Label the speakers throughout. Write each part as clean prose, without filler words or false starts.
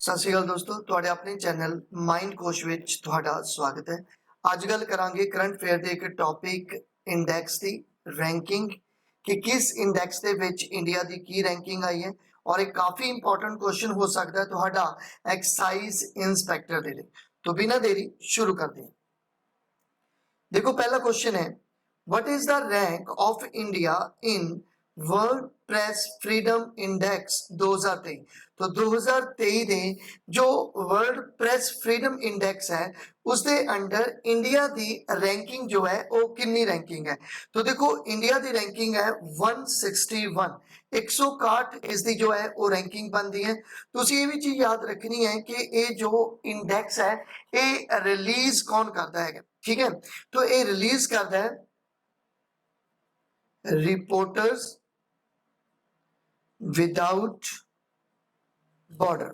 Speaker 1: सत श्री अकाल दोस्तों, तुहाडे अपने चैनल माइंड कोश विच तुहाडा स्वागत है। अज गल करांगे करंट अफेयर दे एक टॉपिक इंडेक्स दी रैंकिंग कि किस इंडेक्स दे विच इंडिया दी की रैंकिंग आई है और एक काफी इंपॉर्टेंट क्वेश्चन हो सकता है तुहाडा एक्साइज इंस्पेक्टर दे लिए। तो बिना देरी शुरू करते हैं। देखो पहला क्वेश्चन है, what is the rank of India in world press freedom index 2023। तो 2023 दे जो वर्ल्ड प्रेस फ्रीडम इंडेक्स है उसके अंडर इंडिया दी रैंकिंग जो है वो कितनी रैंकिंग है। तो देखो इंडिया दी रैंकिंग है 161, 161 इसकी जो है वो रैंकिंग बनती है। तो ये भी चीज याद रखनी है कि ये जो इंडेक्स है ये रिलीज कौन करता है, ठीक है। तो ये रिलीज करता है रिपोर्टर्स विदाउट बॉर्डर,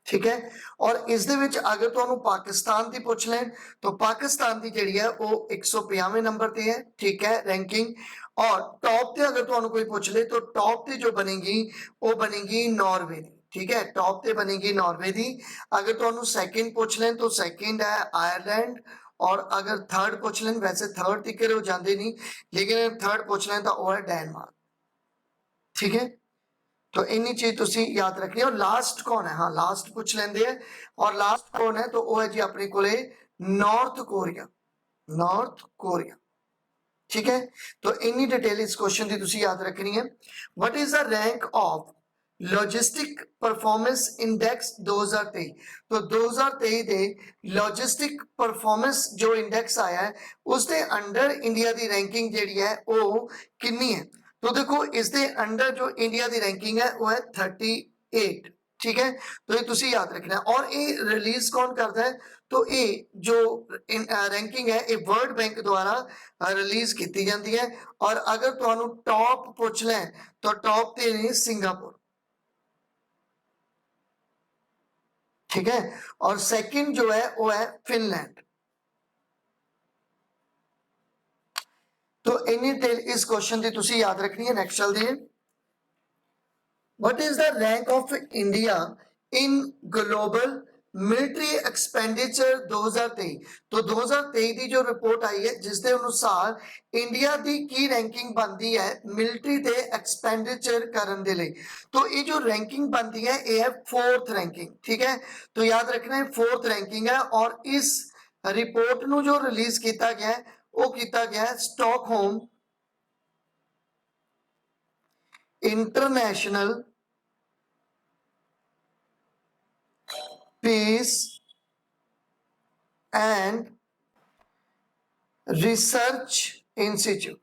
Speaker 1: ठीक है। और इस दे विच अगर तुहानू पाकिस्तान की पूछ लें तो पाकिस्तान की जिहड़ी है वो 150वें नंबर पे है, ठीक है रैंकिंग। और टॉप पे अगर तुहानू कोई पूछ ले तो टॉप पे जो बनेगी वो बनेगी नॉर्वे दी, ठीक है। टॉप पे बनेगी नॉर्वे दी। अगर तुहानू सेकंड पूछ लें तो सेकंड है आयरलैंड। और अगर थर्ड पूछ लें, वैसे थर्ड तिकर हो जाते नहीं, लेकिन थर्ड पूछ लें तो वह है डेनमार्क, ठीक है। तो इन्नी चीज तुसी याद रखनी है। और लास्ट कौन है, हाँ लास्ट पूछ लेंदे हैं। और लास्ट कौन है तो वो है जी अपने कोले नॉर्थ कोरिया, नॉर्थ कोरिया, ठीक है। तो इन्नी डिटेल इस क्वेश्चन की तुसी याद रखनी है। What is the rank of logistic performance index 2023। तो 2023 दे लॉजिस्टिक परफॉर्मेंस जो इंडेक्स आया है उसके अंडर इंडिया की रैंकिंग जिहड़ी है वो कितनी है। तो देखो इसके अंडर जो इंडिया की रैंकिंग है वो है 38, ठीक है। तो ये तुसी याद रखना है। और ये रिलीज कौन करता है तो ये जो रैंकिंग है ये वर्ल्ड बैंक द्वारा रिलीज की जाती है। और अगर तुहानू टॉप पूछ लें तो टॉप ते नहीं सिंगापुर, ठीक है। और सेकंड जो है वो है फिनलैंड। तो इन्नी डिटेल इस क्वेश्चन की तुसी याद रखनी है। नेक्स्ट चलते हैं, what is the rank of India in global military expenditure 2023। तो 2023 की जो रिपोर्ट आई है जिसके अनुसार इंडिया की की रैंकिंग बनती है मिलिट्री के एक्सपेंडिचर करने के लिए। तो ये जो रैंकिंग बनती है ये है फोर्थ रैंकिंग, ठीक है। तो याद रखना है फोर्थ रैंकिंग है। और इस रिपोर्ट नु जो रिलीज किया गया है वो किया गया है Stockholm international peace and research institute,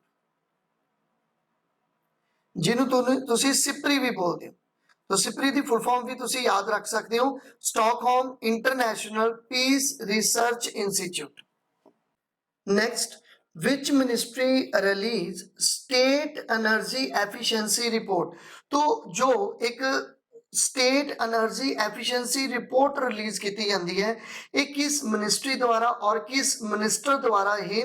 Speaker 1: जिन्होंने तुसी सिपरी भी बोलते हो। तो सिपरी की फुल फॉर्म भी तुसी याद रख सकते हो, Stockholm international peace research institute. Next, which ministry release state energy efficiency report. तो जो एक state energy efficiency report release की जाती है ये किस मिनिस्ट्री द्वारा और किस मिनिस्टर द्वारा ही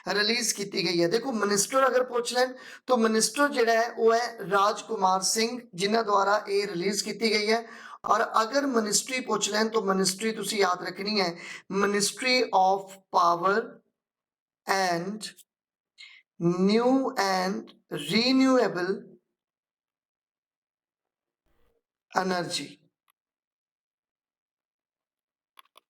Speaker 1: रिलीज की गई है। देखो मिनिस्टर अगर पूछ लें तो मिनिस्टर जिहड़ा है वो है राजकुमार सिंह जिन्हों द्वारा ये रिलीज की गई है। और अगर मिनिस्ट्री पूछ लें तो मिनिस्ट्री तुसी याद रखनी है ministry of power and new and renewable energy,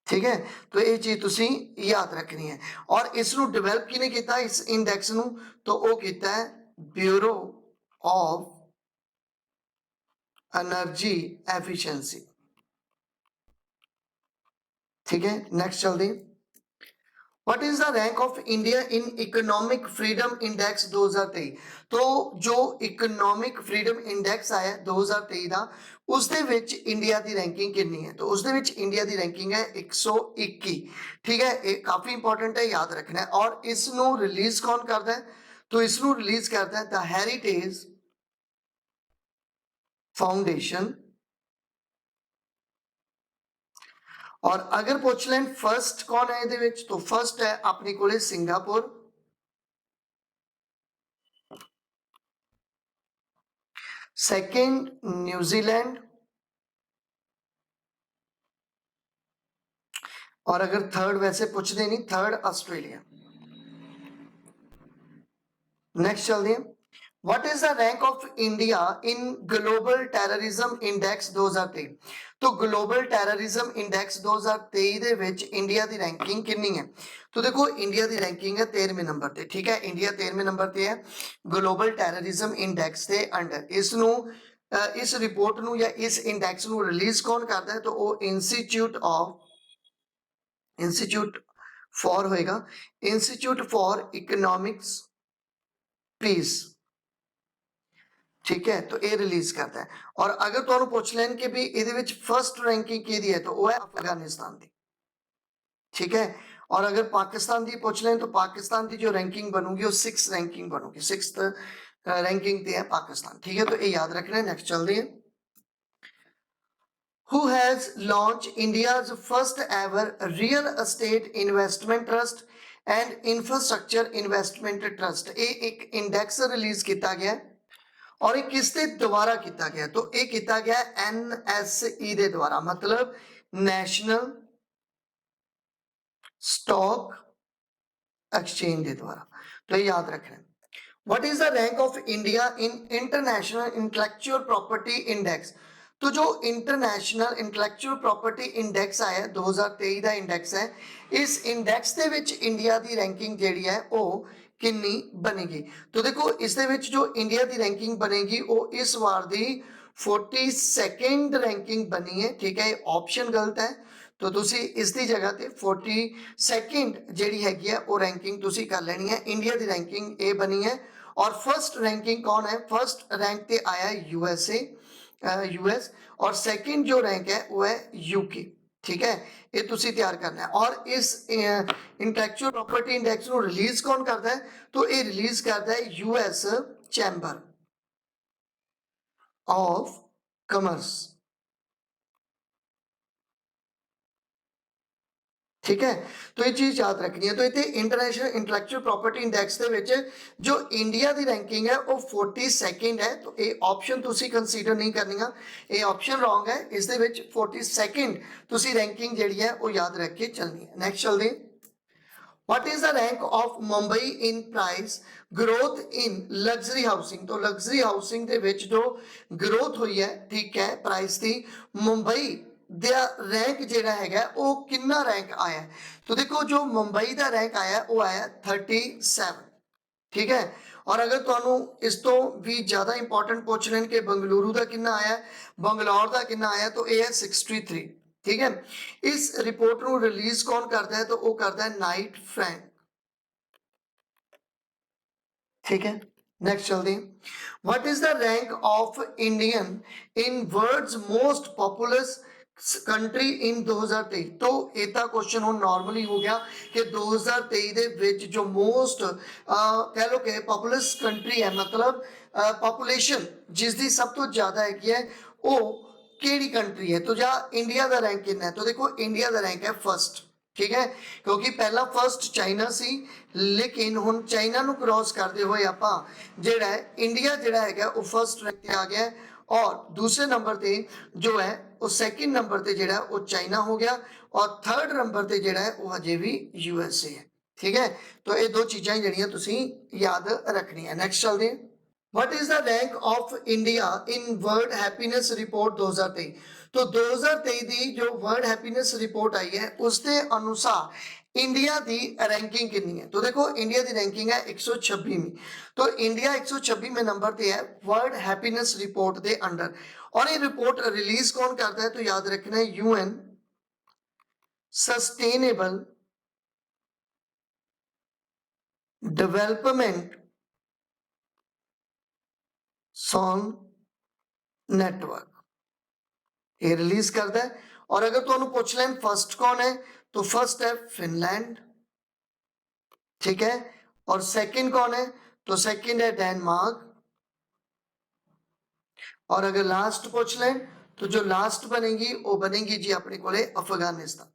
Speaker 1: ठीक है। तो ये चीज तुसी याद रखनी है। और इसनु डेवलप किने किया इस इंडेक्स नु तो वो किया है ब्यूरो ऑफ एनर्जी एफिशिएंसी, ठीक है। नेक्स्ट चलते हैं, what is the rank of India in economic freedom index 2023। तो जो इकोनॉमिक फ्रीडम इंडेक्स आया 2023 का उसके विच इंडिया की रैंकिंग कितनी है। तो उसके विच इंडिया की रैंकिंग है 121, ठीक है। ये काफी इंपॉर्टेंट है, याद रखना है। और इसनु रिलीज कौन करता है तो इसनु रिलीज करता है द हेरिटेज फाउंडेशन। और अगर पूछ लें फर्स्ट कौन है ये तो फर्स्ट है अपनी को सिंगापुर। सेकंड न्यूजीलैंड, और अगर थर्ड वैसे पूछते नहीं, थर्ड ऑस्ट्रेलिया। नेक्स्ट चलते हैं, what is the rank of India in global terrorism index 2023? तो ग्लोबल टेररिज्म इंडेक्स 2023 ਦੇ ਵਿੱਚ ਇੰਡੀਆ ਦੀ ਰੈਂਕਿੰਗ ਕਿੰਨੀ ਹੈ? तो देखो इंडिया की रैंकिंग है 13वें नंबर पे, ठीक है, इंडिया 13वें नंबर पे है ग्लोबल टेररिज्म इंडेक्स के अंडर। इसनू इस रिपोर्ट ਨੂੰ ਜਾਂ इस इंडेक्स ਨੂੰ रिलीज कौन करता है? तो वो इंस्टीट्यूट फॉर होएगा इंस्टीट्यूट फॉर इकोनॉमिक्स पीस, ठीक है, तो ये रिलीज करता है। और अगर तुहानू पूछ लैन कि भी इहदे विच फर्स्ट रैंकिंग किहदी है, तो वो है अफगानिस्तान की, ठीक है। और अगर पाकिस्तान की पूछ लें तो पाकिस्तान की जो रैंकिंग बनूगी वो 6th रैंकिंग बनूगी, 6th रैंकिंग पे है पाकिस्तान, ठीक है, तो ये याद रखना है। नेक्स्ट चलते हैं, Who has launched India's first ever real estate investment trust and infrastructure investment trust? ये एक इंडेक्स रिलीज किया गया और ये किसके द्वारा किया गया? तो ये किया गया NSE के द्वारा, मतलब नेशनल स्टॉक एक्सचेंज के द्वारा, तो ये याद रखना है। What is the rank of India in International Intellectual Property Index? तो जो इंटरनेशनल इंटलैक्चुअल प्रॉपर्टी इंडेक्स आया 2023 का इंडेक्स है, इस इंडेक्स के विच इंडिया की रैंकिंग जिहड़ी है वो कितनी बनेगी? तो देखो इस दे विच जो इंडिया की रैंकिंग बनेगी वो इस बार की 42nd रैंकिंग बनी है, ठीक है, ऑप्शन गलत है, तो तुसी इसकी जगह पे 42nd जिहड़ी हैगी है वो रैंकिंग तुसी कर लेनी है। इंडिया की रैंकिंग ए बनी है और फर्स्ट रैंकिंग कौन है? फर्स्ट रैंक पे आया यूएसए, यूएस, और सेकंड जो रैंक है वो है यूके, ठीक है, ये तुसी तैयार करना है। और इस इंटेलेक्चुअल प्रॉपर्टी इंडेक्स को रिलीज कौन करता है? तो ये रिलीज करता है यूएस चैम्बर ऑफ कॉमर्स, ठीक है, तो ये चीज याद रखनी है। तो इतने इंटरनेशनल इंटलैक्चुअल प्रॉपर्टी इंडेक्स के विच जो इंडिया की रैंकिंग है वो 42nd है, तो ये ऑप्शन तुसी कंसीडर नहीं करनी, ये ऑप्शन रॉन्ग है, इस दे विच 42nd तुसी रैंकिंग जिहड़ी है वो याद रख के चलनी है। नेक्स्ट चलते हैं, What is the rank of Mumbai in price growth in luxury housing? तो luxury housing ਦੇ ਵਿੱਚ जो growth हुई है, ठीक है, प्राइस की, मुंबई ਦਾ रैंक ਜਿਹੜਾ ਹੈਗਾ ਉਹ ਕਿੰਨਾ रैंक आया है? तो देखो जो मुंबई का रैंक आया वो आया 37, ठीक है। और अगर तुहानू इस तो भी ज़्यादा इंपॉर्टेंट पूछ लें कि बंगलुरु का कितना आया, बंगलौर का कितना आया, तो ये है 63, ठीक है। इस रिपोर्ट को रिलीज कौन करता है? तो वो करता है नाइट फ्रैंक, ठीक है। नेक्स्ट चलते हैं, what is the rank of Indian in world's most populous country in 2023? तो इतना क्वेश्चन हम नॉर्मली हो गया कि 2023 ਦੇ ਵਿੱਚ जो मोस्ट कह लो कि पॉपुलस कंट्री है, मतलब पॉपुलेशन जिसकी सब तो ज़्यादा है वो केड़ी कंट्री है? तो जा इंडिया का रैंक कितना है? तो देखो इंडिया का रैंक है फर्स्ट, ठीक है, क्योंकि पहला फर्स्ट चाइना सी, लेकिन हुण चाइना नू क्रॉस करते हुए आपां जिहड़ा है इंडिया जिहड़ा है वो फर्स्ट रैंक पे आ गया है, और दूसरे नंबर पे जो है वो सेकंड नंबर पे जिहड़ा वो चाइना हो गया, और थर्ड नंबर पे जिहड़ा है वो अजे भी यूएसए है, ठीक है। तो ये दो चीज़ां जिहड़ियां तुसीं याद रखनी है। नेक्स्ट चलते हैं, what is the rank of India in world happiness report 2023? तो 2023 की जो वर्ल्ड हैप्पीनेस रिपोर्ट आई है उसके अनुसार इंडिया की रैंकिंग कितनी है? तो देखो इंडिया की रैंकिंग है 126वीं, तो इंडिया 126वें नंबर पे है वर्ल्ड हैप्पीनेस रिपोर्ट के अंडर। और ये रिपोर्ट रिलीज कौन करता है? तो याद रखना है UN sustainable development song network, ये रिलीज करता है। और अगर तुहानू पूछ लें फर्स्ट कौन है, तो फर्स्ट है फिनलैंड, ठीक है, और सेकंड कौन है? तो सेकंड है डेनमार्क, और अगर लास्ट पूछ लें तो जो लास्ट बनेगी वो बनेगी जी अपने को अफगानिस्तान,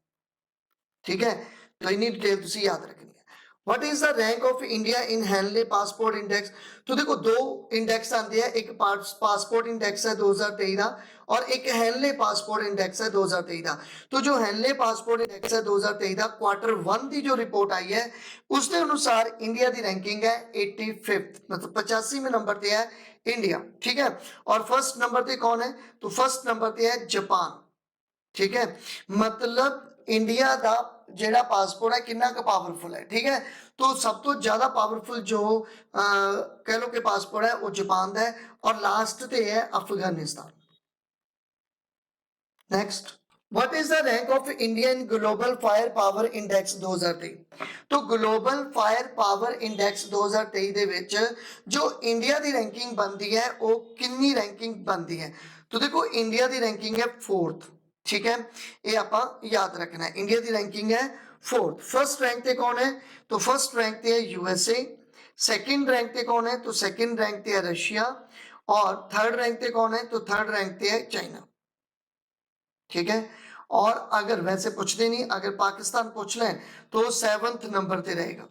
Speaker 1: ठीक है। तो इन्नी डिटेल तुसी याद रखनी है। What is the rank of India in Henle passport index? तो देखो दो इंडेक्स आते हैं, एक पासपोर्ट इंडेक्स है 2023 का और एक हैनले पासपोर्ट इंडेक्स है 2023 का। तो जो हैनले पासपोर्ट इंडेक्स है 2023 का क्वार्टर 1 की जो रिपोर्ट आई है उसके अनुसार इंडिया की रैंकिंग है 85th, मतलब 85वें नंबर पे है इंडिया, ठीक है। और फर्स्ट नंबर पे कौन है? तो फर्स्ट नंबर पे है जापान, ठीक है। मतलब इंडिया का जेड़ा पासपोर्ट है कितना का पावरफुल है, ठीक है। तो सब तो ज्यादा पावरफुल जो कह लो कि पासपोर्ट है वो जापान का है और लास्ट ते है Afghanistan. Next, what is the rank of India in global fire power index 2023? तो ग्लोबल फायर पावर इंडेक्स 2023 ਦੇ ਵਿੱਚ जो इंडिया ਦੀ रैंकिंग बनती है वो कितनी रैंकिंग बनती है? तो देखो इंडिया ਦੀ रैंकिंग है 4th, ठीक है। ये आप याद रखना है, इंडिया की रैंकिंग है 4th। फर्स्ट रैंक पे कौन है? तो फर्स्ट रैंक पे है यूएसए। सेकंड रैंक पे कौन है? तो सेकंड रैंक पे है रशिया। और थर्ड रैंक पे कौन है? तो थर्ड रैंक पे है चाइना, ठीक है। और अगर वैसे पूछते नहीं, अगर पाकिस्तान पूछ लें तो 7th नंबर पे रहेगा।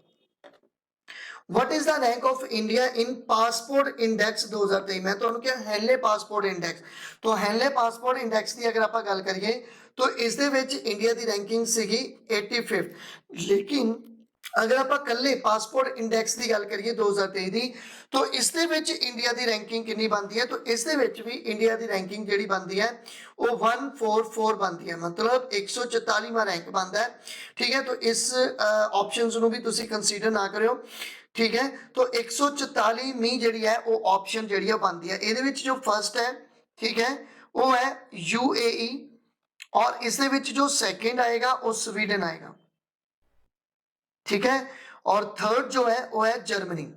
Speaker 1: What is the rank of India in passport index 2023? मैं तो क्या हैले पासपोर्ट इंडेक्स, तो हैले पासपोर्ट इंडेक्स की अगर आप गल करिए तो इस दे विच इंडिया की रैंकिंग सीगी 85th। लेकिन अगर आप कल्ले पासपोर्ट इंडेक्स की गल करिए 2023 की तो इस दे विच इंडिया की रैंकिंग कितनी बनती है? तो इस दे विच भी इंडिया की रैंकिंग जिहड़ी बनती है वो 144 बनती है, मतलब 144वां रैंक बनता है, ठीक है। तो इस ऑप्शंस ਨੂੰ भी तुसी कंसीडर ना करियो, ठीक है। तो 144वीं जिहड़ी है वो ऑप्शन जिहड़ी है बनती है। ਇਹਦੇ ਵਿੱਚ जो फर्स्ट है, ठीक है, वो है यूएई और इसके विच जो सेकंड आएगा वो स्वीडन आएगा, ठीक है। और थर्ड जो है वो है जर्मनी।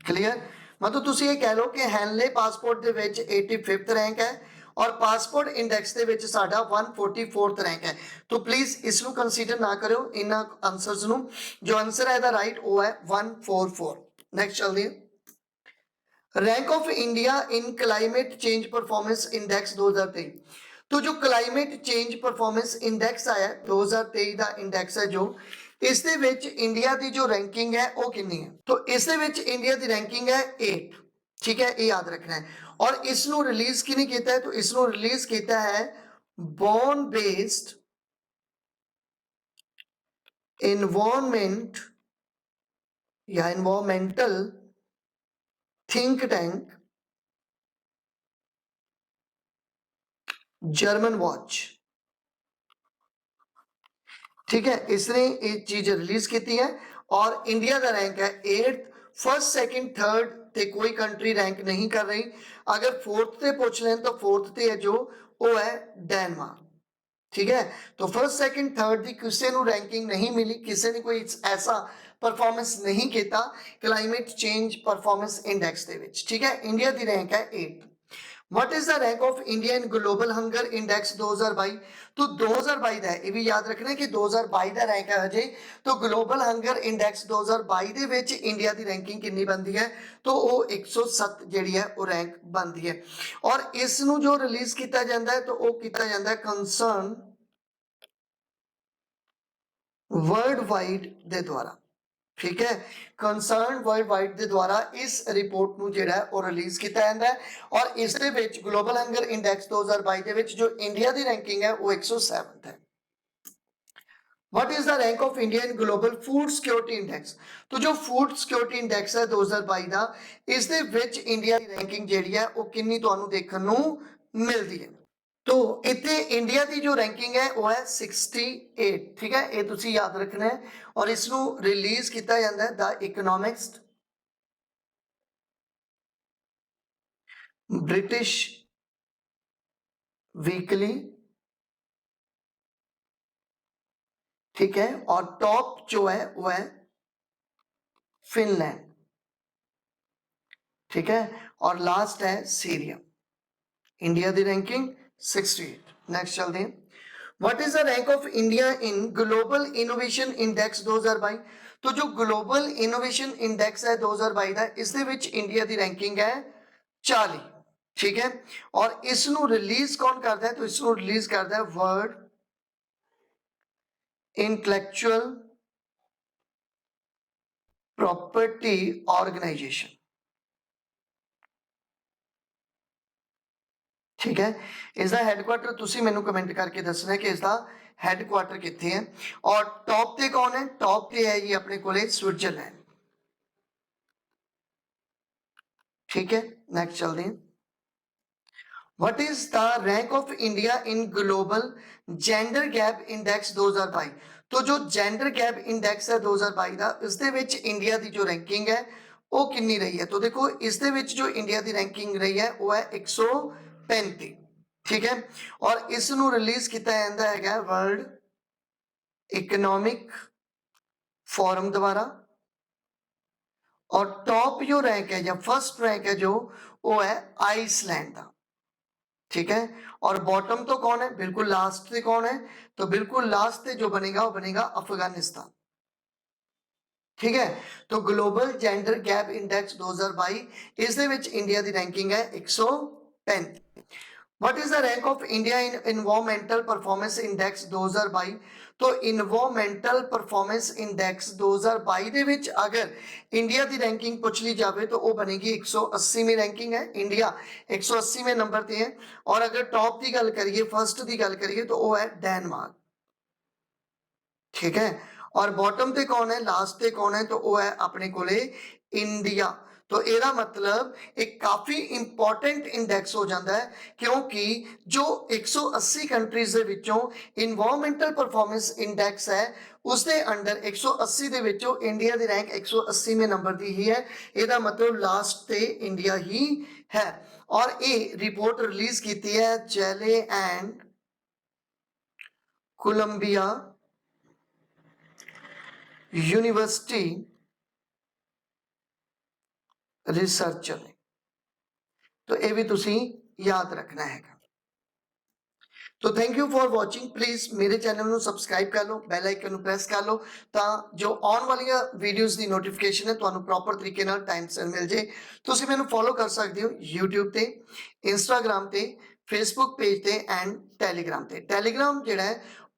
Speaker 1: क्लियर? मतलब तुसी ये कह लो कि हैनले पासपोर्ट दे विच 85th रैंक है और पासपोर्ट इंडेक्स दे विच साडा 144th रैंक है। तो प्लीज इसनु कंसीडर ना करो इन आंसर्स नु। जो आंसर है दा राइट वो है 144। नेक्स्ट चल दिए, rank of India in climate change performance index 2023। तो जो क्लाइमेट चेंज परफॉर्मेंस इंडेक्स आया 2023 का इंडेक्स है जो इस दे विच इंडिया की जो रैंकिंग है वो कितनी है? तो इस दे विच इंडिया की रैंकिंग है 8, ठीक है, ये याद रखना है। और इसनु रिलीज किने कीता है? तो इसनु रिलीज कीता है बॉर्न बेस्ड एनवायरनमेंट या environmental think tank German watch, ठीक है। इसने एक चीज रिलीज की है और इंडिया का रैंक है 8th। फर्स्ट सेकंड थर्ड ते कोई कंट्री रैंक नहीं कर रही। अगर फोर्थ से पूछ लें तो फोर्थ पे है जो वो है डेनमार्क, ठीक है। तो फर्स्ट सेकंड थर्ड की किसी को रैंकिंग नहीं मिली, किसी ने कोई ऐसा परफॉर्मेंस नहीं किया क्लाइमेट चेंज परफॉर्मेंस इंडेक्स दे विच, ठीक है। इंडिया की रैंक है 8th। What is the rank of India in global hunger index 2022? तो 2022 का है, ये भी याद रखना है कि 2022 का रैंक है अजय। तो ग्लोबल हंगर इंडेक्स 2022 ਦੇ ਵਿੱਚ इंडिया की रैंकिंग कितनी बनती है? तो वो 107 ਜਿਹੜੀ है वो रैंक बनती है। और इस ਨੂੰ जो रिलीज किया जाता है तो वो किया जाता है कंसर्न वर्ल्ड वाइड ਦੇ द्वारा, ठीक है। कंसर्न वर्ल्ड वाइड के द्वारा इस रिपोर्ट ਨੂੰ ਜਿਹੜਾ ਉਹ रिलीज किया जाता है। और इस ਦੇ ਵਿੱਚ ग्लोबल हंगर इंडेक्स 2022 ਦੇ ਵਿੱਚ जो इंडिया की रैंकिंग है वो 107 है। What is the rank of India in global food security index? तो जो फूड सिक्योरिटी इंडेक्स है 2022 का इस ਦੇ ਵਿੱਚ इंडिया की रैंकिंग ਜਿਹੜੀ ਹੈ ਉਹ ਕਿੰਨੀ ਤੁਹਾਨੂੰ ਦੇਖਣ ਨੂੰ ਮਿਲਦੀ है? तो इतने इंडिया की जो रैंकिंग है वो है 68, ठीक है, ये तुसी याद रखना है। और इसनु रिलीज किया जाता है द इकोनॉमिस्ट ब्रिटिश वीकली, ठीक है। और टॉप जो है वो है फिनलैंड, ठीक है। और लास्ट है सीरिया। इंडिया की रैंकिंग 68। नेक्स्ट चलते हैं, what is the rank of India in global innovation index 2022? तो जो ग्लोबल इनोवेशन इंडेक्स है 2022 का इस दे विच इंडिया की रैंकिंग है 40, ठीक है। और इसनु रिलीज कौन करता है? तो इसनु रिलीज करता है वर्ल्ड इंटलेक्चुअल प्रॉपर्टी ऑर्गेनाइजेशन। ठीक है, इसका हैडक्वार्टर तुसी मैनू कमेंट करके दसना है कि इसका हैडक्वार्टर कित्थे है। और टॉप ते कौन है? टॉप ते है जी अपने कोले स्विट्जरलैंड। ठीक है, नेक्स्ट चलते हैं। What is the rank of India in global gender gap index 2022? तो जो जेंडर गैप इंडेक्स है 2022 ਦਾ ਇਸ ਦੇ ਵਿੱਚ ਇੰਡੀਆ ਦੀ ਜੋ ਰੈਂਕਿੰਗ ਹੈ ਉਹ ਕਿੰਨੀ ਰਹੀ ਹੈ? तो देखो ਇਸ ਦੇ ਵਿੱਚ जो इंडिया ਦੀ रैंकिंग ਰਹੀ है वो है 135। ठीक है, और इस ਨੂੰ ਰਿਲੀਜ਼ ਕੀਤਾ ਜਾਂਦਾ ਹੈਗਾ वर्ल्ड इकोनॉमिक फोरम द्वारा। और टॉप जो रैंक है या फर्स्ट रैंक है जो वो है आइसलैंड का। ठीक है, और बॉटम तो कौन है? बिल्कुल लास्ट से कौन है? तो बिल्कुल लास्ट से जो बनेगा वो बनेगा अफगानिस्तान। ठीक है, तो ग्लोबल जेंडर गैप इंडेक्स 2022 इस दे विच इंडिया दी रैंकिंग है 135। What is the rank of India in environmental performance index 2022? तो इन्वायरमेंटल परफॉर्मेंस इंडेक्स 2022 ਦੇ ਵਿੱਚ अगर इंडिया की रैंकिंग पूछ ली जाए तो वो बनेगी 180वीं रैंकिंग है। इंडिया 180वें नंबर पे है। और अगर टॉप की गल करिए, फर्स्ट की गल करिए तो वो है डेनमार्क। ठीक है, और बॉटम पे कौन है? लास्ट पे कौन है? तो वो है अपने कोले इंडिया। तो ਇਹਦਾ मतलब एक काफी इंपॉर्टेंट इंडेक्स हो जाता है, क्योंकि जो 180 कंट्रीज ਦੇ ਵਿੱਚੋਂ ਇਨਵਾਇਰमेंटल परफॉर्मेंस इंडेक्स है उसके अंडर 180 ਦੇ ਵਿੱਚੋਂ इंडिया ਦੀ रैंक 180वें नंबर ਦੀ ही है। ਇਹਦਾ मतलब लास्ट ਤੇ इंडिया ही है। और ये रिपोर्ट रिलीज की है चैले एंड कोलंबिया यूनिवर्सिटी रिसर्चर ने। तो ये भी तुसी याद रखना है। तो thank you for watching. Please मेरे चैनल ਨੂੰ ਸਬਸਕ੍ਰਾਈਬ ਕਰ ਲਓ, ਬੈਲ ਆਈਕਨ ਨੂੰ ਪ੍ਰੈਸ ਕਰ ਲਓ ਤਾਂ ਜੋ ਆਉਣ ਵਾਲੀਆਂ ਵੀਡੀਓਜ਼ ਦੀ ਨੋਟੀਫਿਕੇਸ਼ਨ ਹੈ ਤੁਹਾਨੂੰ ਪ੍ਰੋਪਰ ਤਰੀਕੇ ਨਾਲ ਟਾਈਮ ਸਿਰ ਮਿਲ ਜੇ। ਤੁਸੀਂ ਮੈਨੂੰ ਫੋਲੋ ਕਰ ਸਕਦੇ ਹੋ YouTube ਤੇ, Instagram ਤੇ, Facebook ਪੇਜ ਤੇ ਐਂਡ Telegram ਤੇ। Telegram ਜਿਹੜਾ ਹੈ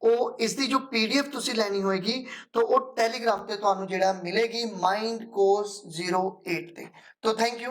Speaker 1: ਉਹ ਇਸ ਦੀ ਜੋ PDF ਤੁਸੀਂ ਲੈਣੀ ਹੋਏਗੀ ਤਾਂ ਉਹ Telegram ਤੇ ਤੁਹਾਨੂੰ ਜਿਹੜਾ ਮਿਲੇਗੀ ਮਾਈਂਡ ਕੋਰਸ 08 ਤੇ। तो थैंक यू।